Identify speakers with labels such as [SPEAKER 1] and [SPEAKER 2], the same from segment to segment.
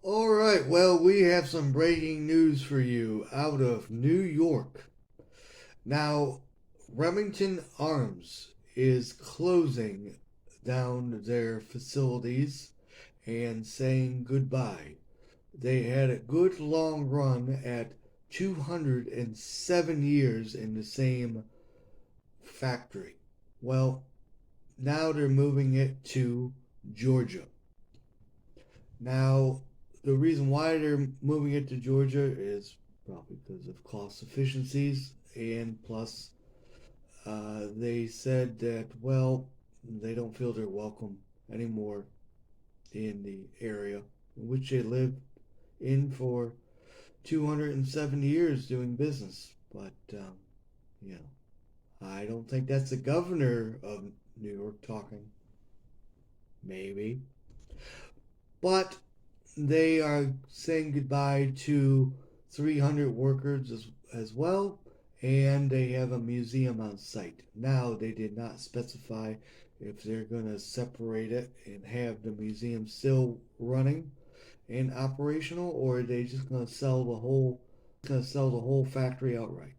[SPEAKER 1] All right, well, we have some breaking news for you out of New York. Now, Remington Arms is closing down their facilities and saying goodbye. They had a good long run at 207 years in the same factory. Well, now they're moving it to Georgia. Now, the reason why they're moving it to Georgia is probably because of cost efficiencies, and plus, they said that, well, they don't feel they're welcome anymore in the area in which they lived in for 270 years doing business. But, you know, I don't think that's the governor of New York talking. Maybe. But they are saying goodbye to 300 workers as well, and they have a museum on site. Now, they did not specify if they're going to separate it and have the museum still running and operational, or are they just going to sell the whole factory outright.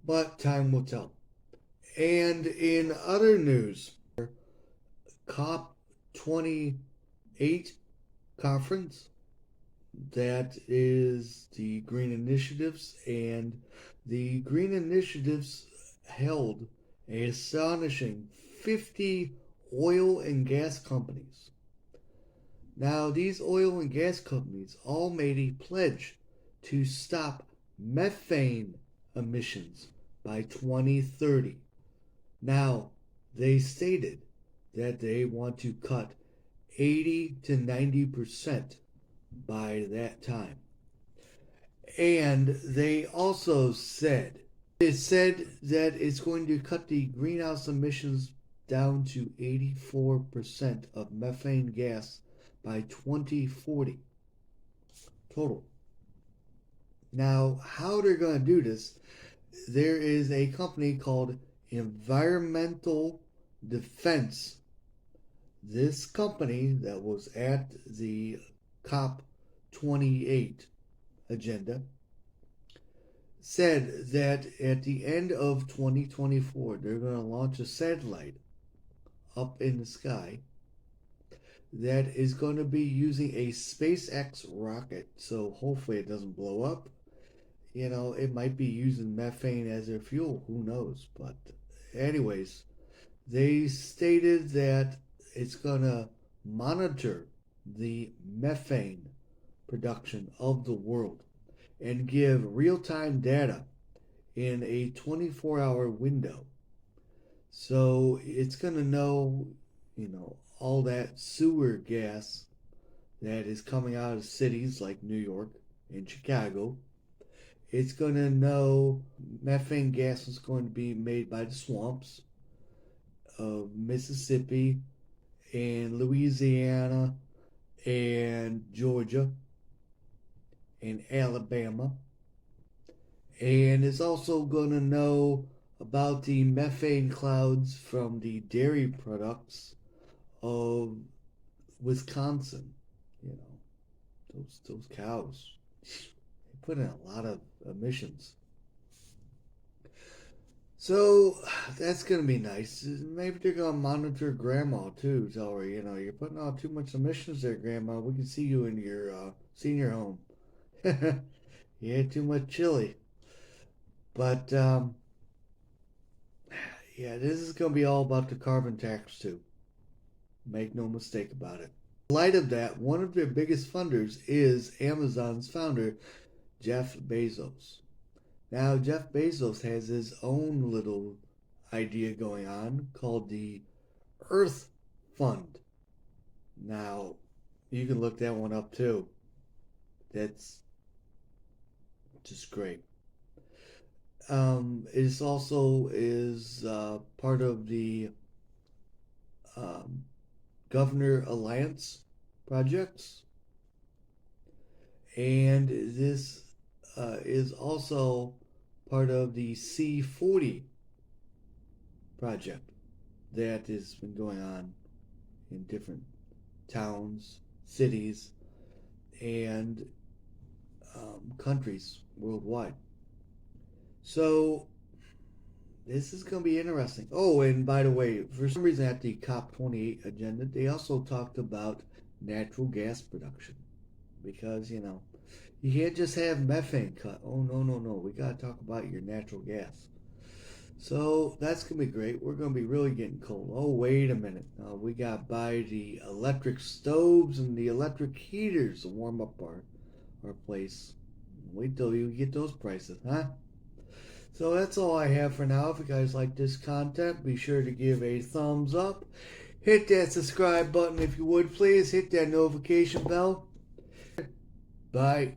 [SPEAKER 1] But time will tell. And in other news, COP28 conference, that is the Green Initiatives, and the Green Initiatives held a astonishing 50 oil and gas companies. Now, these oil and gas companies all made a pledge to stop methane emissions by 2030. Now, they stated that they want to cut 80 to 90% by that time. And they also said that it's going to cut the greenhouse emissions down to 84% of methane gas by 2040 total. Now, how they're going to do this, there is a company called Environmental Defense. This company that was at the COP28 agenda said that at the end of 2024, they're going to launch a satellite up in the sky that is going to be using a SpaceX rocket. So hopefully it doesn't blow up. You know, it might be using methane as their fuel. Who knows? But, anyways, they stated that it's going to monitor the methane production of the world and give real time data in a 24-hour window. So it's going to know, all that sewer gas that is coming out of cities like New York and Chicago. It's going to know methane gas is going to be made by the swamps of Mississippi and Louisiana and Georgia and Alabama. And it's also going to know about the methane clouds from the dairy products of Wisconsin. You know, those cows, they put in a lot of emissions. So that's gonna be nice. Maybe they're gonna monitor grandma too. Tell her, you're putting out too much emissions there, grandma. We can see you in your senior home. You ate too much chili. But yeah, this is gonna be all about the carbon tax too. Make no mistake about it. In light of that, one of their biggest funders is Amazon's founder, Jeff Bezos. Now, Jeff Bezos has his own little idea going on called the Earth Fund. Now, you can look that one up too. That's just great. It also is part of the um, Governor Alliance projects, and this is also part of the C40 project that has been going on in different towns cities and countries worldwide. So this is going to be interesting. Oh, and by the way, for some reason at the COP28 agenda, they also talked about natural gas production because, you can't just have methane cut. Oh, no, no, no. We got to talk about your natural gas. So that's going to be great. We're going to be really getting cold. Oh, wait a minute. We got to buy the electric stoves and the electric heaters to warm up our place. Wait till you get those prices, huh? So that's all I have for now. If you guys like this content, be sure to give a thumbs up. Hit that subscribe button if you would, please. Hit that notification bell. Bye.